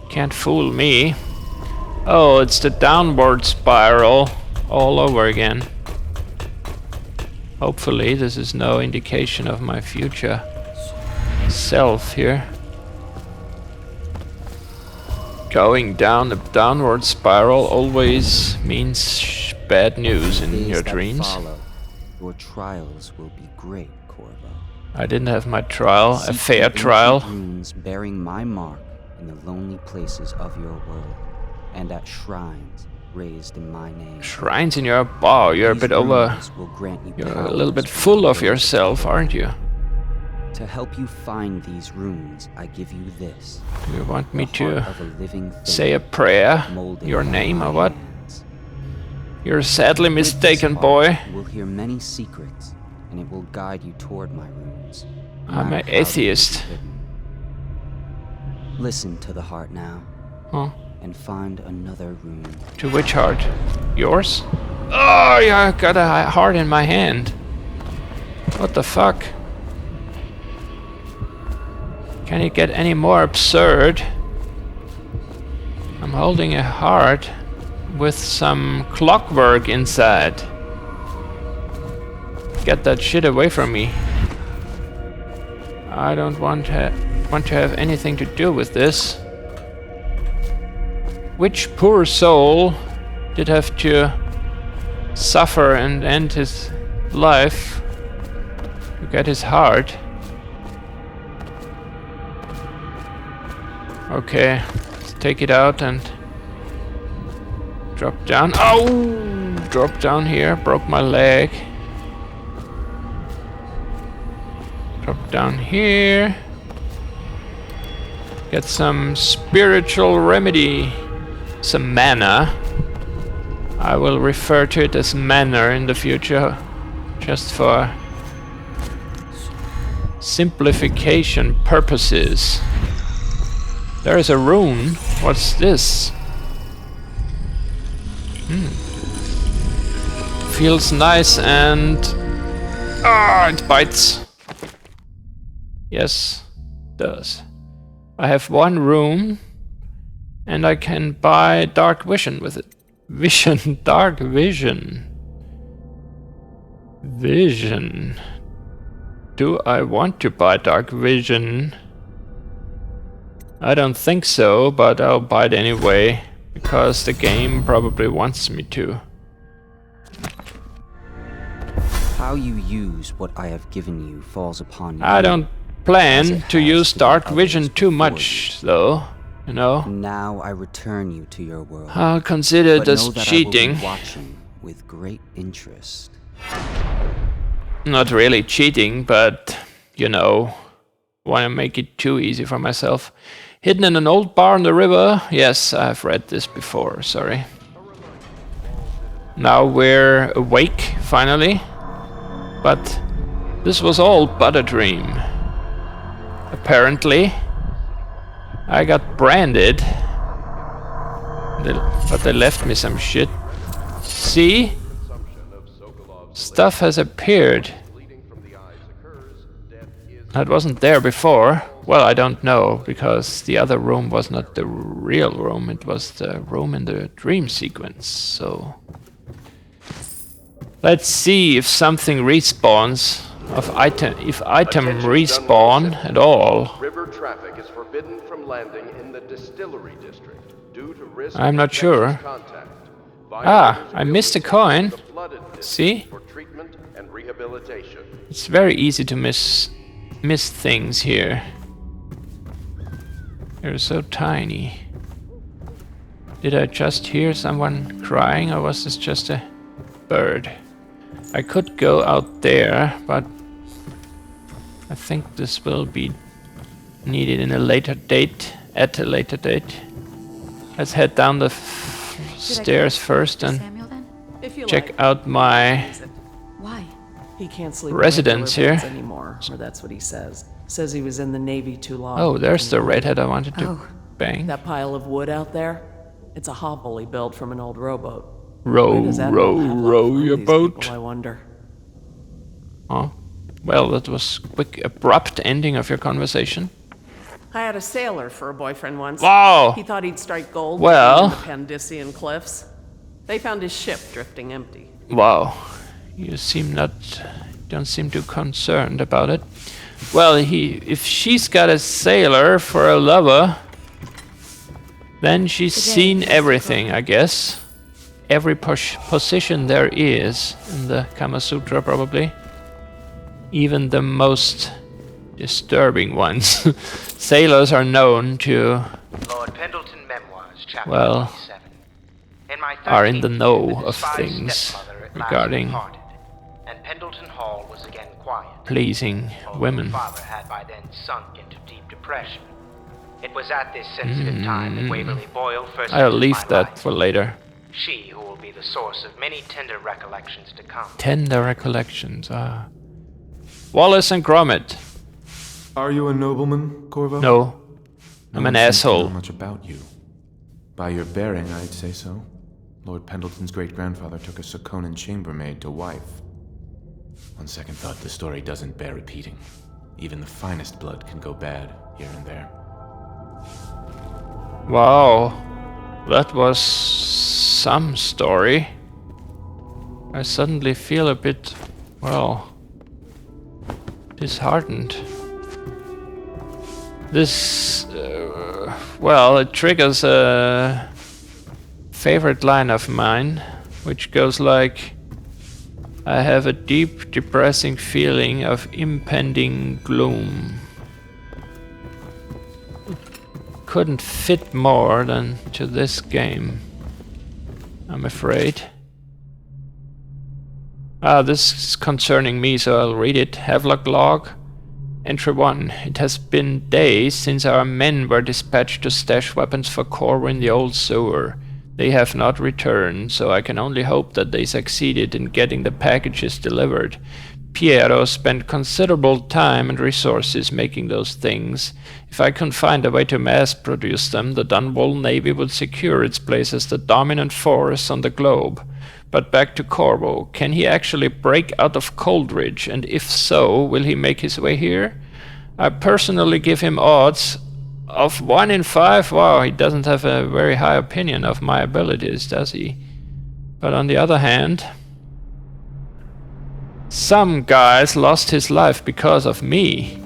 Can't fool me. Oh, it's the downward spiral all over again. Hopefully this is no indication of my future self here. Going down the downward spiral always means bad news in your dreams. Your trials will be great, Corvo. I didn't have my trial, a fair trial. Runes bearing my mark in the lonely places of your world, and at shrines raised in my name. Shrines in your bar, you're a bit over. You're a little bit full of yourself, aren't you? To help you find these runes, I give you this. You want me to say a prayer? Your name or what? You're sadly mistaken, boy. You will hear many secrets, and it will guide you toward my runes. I'm an atheist. Listen to the heart now. Huh? And find another rune. To which heart? Yours? Oh, yeah, I got a heart in my hand. What the fuck? Can it get any more absurd? I'm holding a heart with some clockwork inside. Get that shit away from me. I don't want to have anything to do with this. Which poor soul did have to suffer and end his life to get his heart? Okay, let's take it out and drop down. Oh! Drop down here, broke my leg. Drop down here. Get some spiritual remedy. Some mana. I will refer to it as mana in the future, just for simplification purposes. There is a rune. What's this? Feels nice and... Ah, it bites. Yes, it does. I have one rune, and I can buy dark vision with it. Vision, dark vision. Vision. Do I want to buy dark vision? I don't think so, but I'll buy it anyway, because the game probably wants me to. How you use what I have given you falls upon you. I don't plan to use dark vision too much, though, you know. Now I return you to your world. I'll consider it as cheating. I will be watching with great interest. Not really cheating, but, you know, want to make it too easy for myself. Hidden in an old bar on the river. Yes, I've read this before, sorry. Now we're awake, finally. But this was all but a dream. Apparently, I got branded. But they left me some shit. See? Stuff has appeared. That wasn't there before. Well, I don't know, because the other room was not the real room, it was the room in the dream sequence, so... Let's see if something respawns, if item respawn at all. River traffic is forbidden from landing in the distillery district due to risk. I'm not sure. Ah, I missed a coin. See? For treatment and rehabilitation. It's very easy to miss things here. They're so tiny. Did I just hear someone crying, or was this just a bird? I could go out there, but I think this will be needed in a later date, at a later date. Let's head down the stairs first and check out my Why? He can't sleep residence here anymore, or that's what he says. Says he was in the Navy too long. Oh, there's the redhead I wanted to bang. That pile of wood out there? It's a hovel he built from an old rowboat. Row your boat. People, I wonder. Oh, well, that was quick, abrupt ending of your conversation. I had a sailor for a boyfriend once. Wow. He thought he'd strike gold Well. in the Pandician cliffs. They found his ship drifting empty. Wow. You don't seem too concerned about it. Well, if she's got a sailor for a lover, then she's seen everything, I guess. Every position there is in the Kama Sutra, probably. Even the most disturbing ones. Sailors are known to, Lord Pendleton Memoirs, chapter well, 27. In my are in the 13th know year, the of despised things stepmother at last regarding departed, and Pendleton Hall was again quiet. pleasing Although women. Father had by then sunk into deep depression. It was at this sensitive time that Waverly Boyle first I'll entered leave my that life. for later. She who will be the source of many tender recollections to come. Tender recollections. Wallace and Gromit. Are you a nobleman, Corvo? No, I'm No an one seems to asshole. know much about you. By your bearing, I'd say so. Lord Pendleton's great-grandfather took a Sokonan chambermaid to wife. On second thought, the story doesn't bear repeating. Even the finest blood can go bad here and there. Wow, that was some story. I suddenly feel a bit, well, disheartened. This, well, it triggers a favorite line of mine, which goes like, I have a deep, depressing feeling of impending gloom. Couldn't fit more than to this game, I'm afraid. This is concerning me, so I'll read it. Havelock log. Entry 1. It has been days since our men were dispatched to stash weapons for Corvo in the old sewer. They have not returned, so I can only hope that they succeeded in getting the packages delivered. Piero spent considerable time and resources making those things. If I can find a way to mass-produce them, the Dunwall Navy would secure its place as the dominant force on the globe. But back to Corvo. Can he actually break out of Coldridge, and if so, will he make his way here? I personally give him odds of 1 in 5. Wow, he doesn't have a very high opinion of my abilities, does he? But on the other hand, some guys lost his life because of me.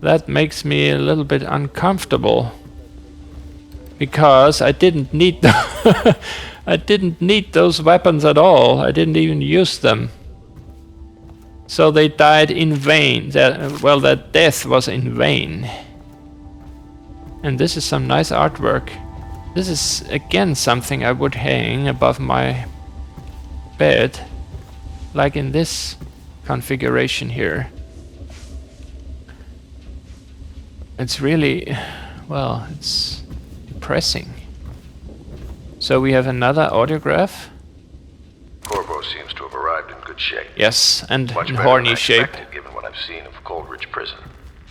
That makes me a little bit uncomfortable. Because I didn't need I didn't need those weapons at all. I didn't even use them. So they died in vain. That death was in vain. And this is some nice artwork. This is again something I would hang above my bed, like in this configuration here. It's really, well, it's depressing. So we have another autograph. Corvo seems to have arrived in good shape. Yes, and Much in better horny than I shape. expected, given what I've seen of Coldridge Prison.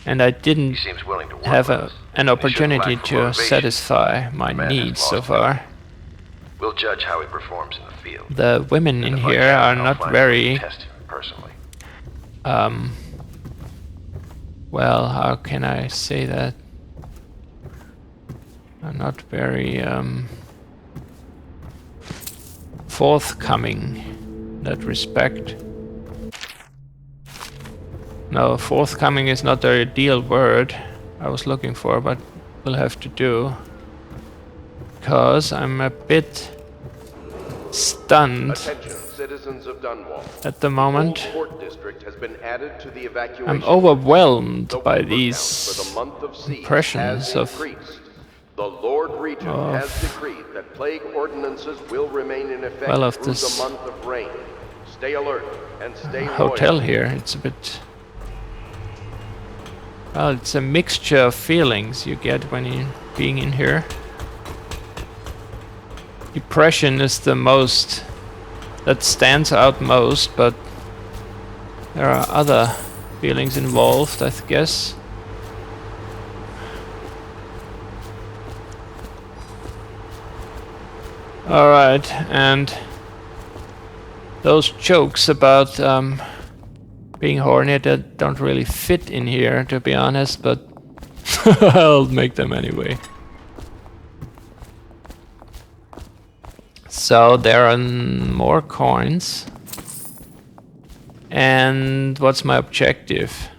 And I He didn't seems willing to work have with us. an He shouldn't opportunity lack for to motivation. satisfy my The man has needs so lost far. We'll judge how he performs in the field. The women in And if I here can, are I'll not find very, a way to test him personally. well, how can I say that? Are not very forthcoming in that respect. No, forthcoming is not the ideal word I was looking for, but will have to do. Because I'm a bit stunned Attention, citizens of Dunwall. at the moment. The Court District has been added to the evacuation. I'm overwhelmed The by worker these count for the month of siege impressions has of increased. The Lord Regent has decreed that plague ordinances will remain in effect Well, of through this the month of rain. Stay alert and stay hotel loyal. here. It's a bit, well, it's a mixture of feelings you get when you being in here. Depression is the most that stands out most, but there are other feelings involved, I guess. Alright, and those jokes about Being horny, that don't really fit in here, to be honest, but I'll make them anyway. So there are more coins. And what's my objective?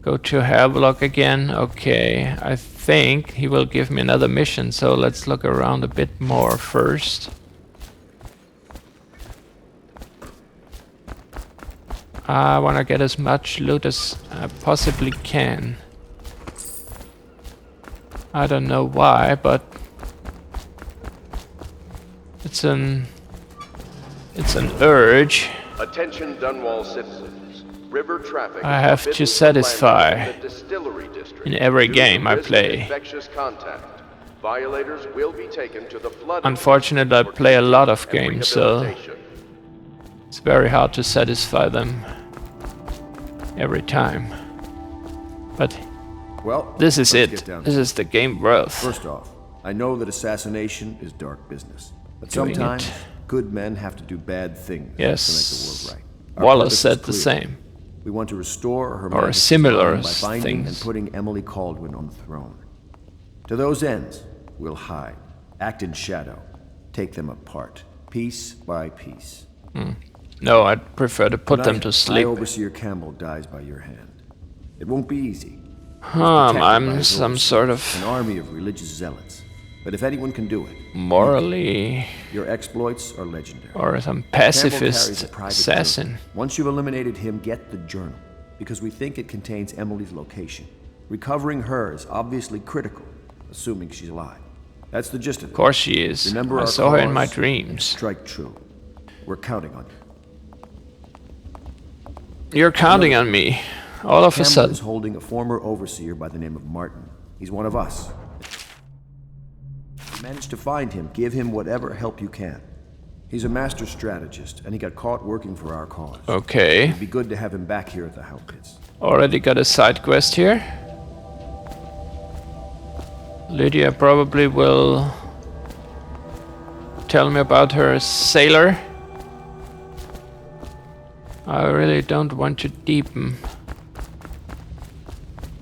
Go to Havelock again. Okay, I think he will give me another mission, so let's look around a bit more first. I want to get as much loot as I possibly can. I don't know why, but it's an urge. Attention Dunwall citizens. River traffic I have to satisfy in the distillery district. in every Due to game I risk of play. Infectious contact. Violators will be taken to the flood. Unfortunately, I play a lot of and games, so rehabilitation. it's very hard to satisfy them every time. But Well, this is let's it. get down to This it. is the game worth. First off, I know that assassination is dark business, but Doing sometimes it. good men have to do bad things Yes. to make the world right. Our Wallace purpose is said the clear. same. We want to restore her Or Majesty's similar throne by finding things. and putting Emily Kaldwin on the throne. To those ends, we'll hide, act in shadow, take them apart, piece by piece. No, I'd prefer to put them Tonight, to sleep. High Overseer Campbell dies by your hand. It won't be easy. I'm Protected by some his sort overseers, of an army of religious zealots. But if anyone can do it, morally your exploits are legendary. or some Campbell carries pacifist a private assassin. journal. Once you've eliminated him, get the journal, because we think it contains Emily's location. Recovering her is obviously critical, assuming she's alive. That's the gist of it. Of course she is. Remember I our saw her in cause my and dreams. strike true. We're counting on you. You're counting on me. All of a Campbell sudden. is holding a former overseer by the name of Martin. He's one of us. If you manage to find him, give him whatever help you can. He's a master strategist, and he got caught working for our cause. Okay. It'd be good to have him back here at the Hound Pits. Already got a side quest here. Lydia probably will tell me about her sailor. I really don't want to deepen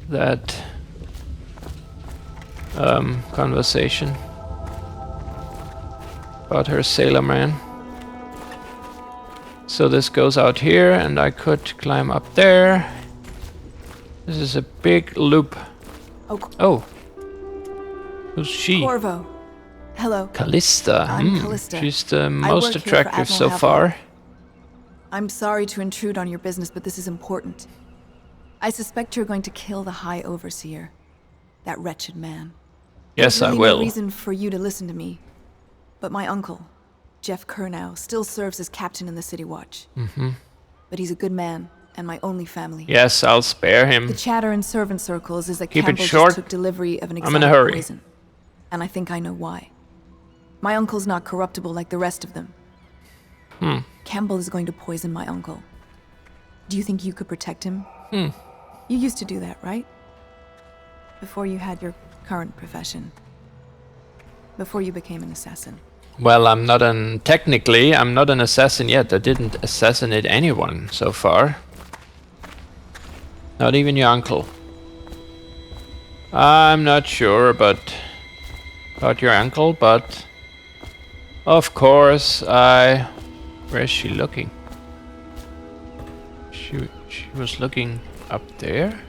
that conversation about her sailor man. So this goes out here, and I could climb up there. This is a big loop. Oh. Who's she? Corvo. Hello. Callista. I'm Callista. She's the I most work here for attractive so Admiral far. I'm sorry to intrude on your business, but this is important. I suspect you're going to kill the High Overseer. That wretched man. Yes, There's I really will. no reason for you to listen to me. But my uncle, Jeff Kernow, still serves as captain in the City Watch. Mm-hmm. But he's a good man, and my only family. Yes, I'll spare him. The chatter in servant circles is that Keep it Campbell short. just took delivery of an I'm in a exotic hurry. poison. And I think I know why. My uncle's not corruptible like the rest of them. Campbell is going to poison my uncle. Do you think you could protect him? You used to do that, right? Before you had your current profession. Before you became an assassin. Well, technically, I'm not an assassin yet. I didn't assassinate anyone so far. Not even your uncle. I'm not sure about your uncle, but of course where's she looking? She was looking up there?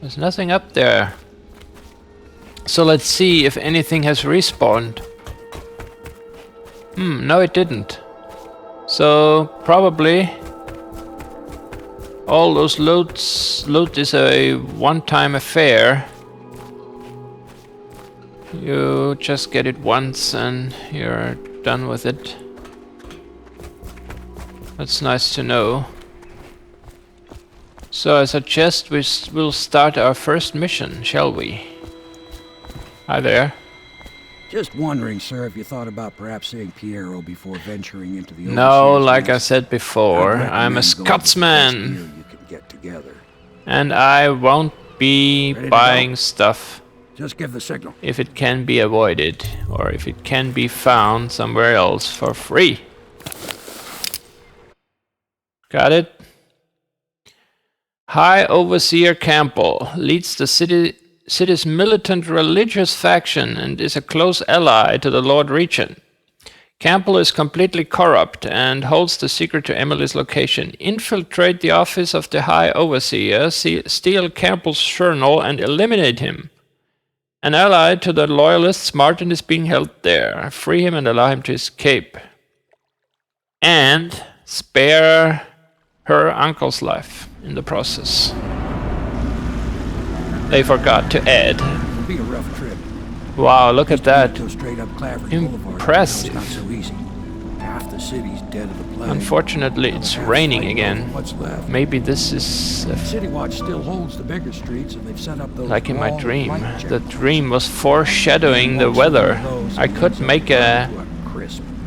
There's nothing up there. So let's see if anything has respawned. No it didn't. So probably all those loot is a one-time affair. You just get it once and you're done with it. That's nice to know. So I suggest we'll start our first mission, shall we? Hi there. Just wondering, sir, if you thought about perhaps seeing Piero before venturing into the No, overseer's like I nest. said before, I'd I'm a recommend going with the best Scotsman. gear you can get together. And I won't be Ready to buying go? stuff Just give the signal. if it can be avoided, or if it can be found somewhere else for free. Got it? High Overseer Campbell leads the city's militant religious faction and is a close ally to the Lord Regent. Campbell is completely corrupt and holds the secret to Emily's location. Infiltrate the office of the High Overseer, steal Campbell's journal, and eliminate him. An ally to the Loyalists, Martin is being held there. Free him and allow him to escape. And spare her uncle's life in the process. They forgot to add. It'll be a rough trip. Wow, look at that. Straight up Claver's Impressive. Boulevard. It's not so easy. Half the city's dead of the plague. Unfortunately, it's raining again. What's left? Maybe this is City Watch still holds the bigger streets, and they've set up those like in my wall dream. light The checkers. dream was foreshadowing the weather. I could make a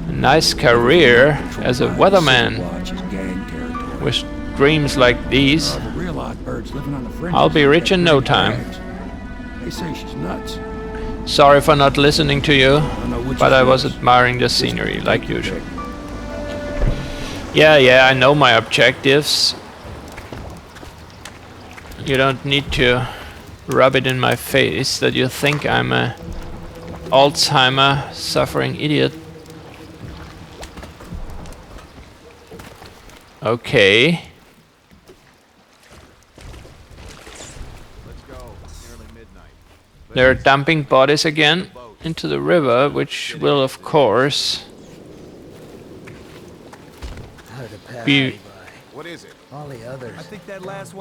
nice career as a weatherman with dreams like these. I'll be rich in no time. They say she's nuts. Sorry for not listening to you, but I was admiring the scenery like usual. Yeah, I know my objectives. You don't need to rub it in my face that you think I'm a Alzheimer suffering idiot. Okay. They're dumping bodies again into the river, which will of course be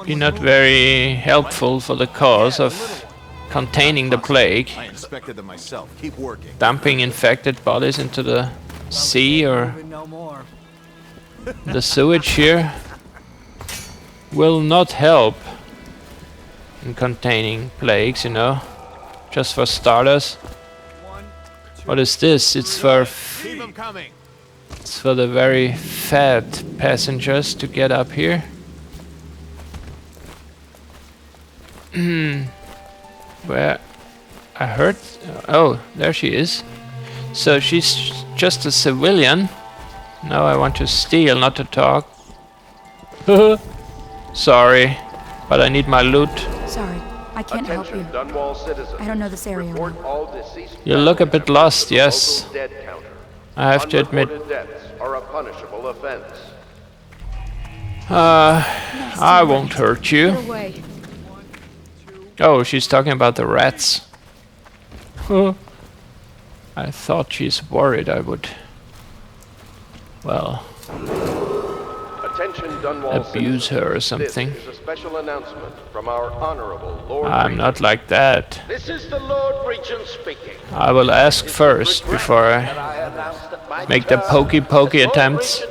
not very helpful for the cause of containing the plague. I inspected them myself. Keep working. Dumping infected bodies into the sea or the sewage here will not help in containing plagues, you know. Just for starters. What is this? It's for the very fat passengers to get up here. Where I heard. Oh, there she is. So she's just a civilian. Now I want to steal, not to talk. Sorry, but I need my loot. Sorry, I can't help you. Dunwall citizens. I don't know this area. Report all deceased You look a bit lost, yes. local dead counter. I have to admit. Unreported deaths are a punishable offense. I won't hurt you. Oh, she's talking about the rats. I thought she's worried I would, well, Attention Dunwall abuse her or something. This is a special announcement from our honorable Lord I'm Regent. not like that. This is the Lord Regent speaking. I will ask first before I make the pokey attempts.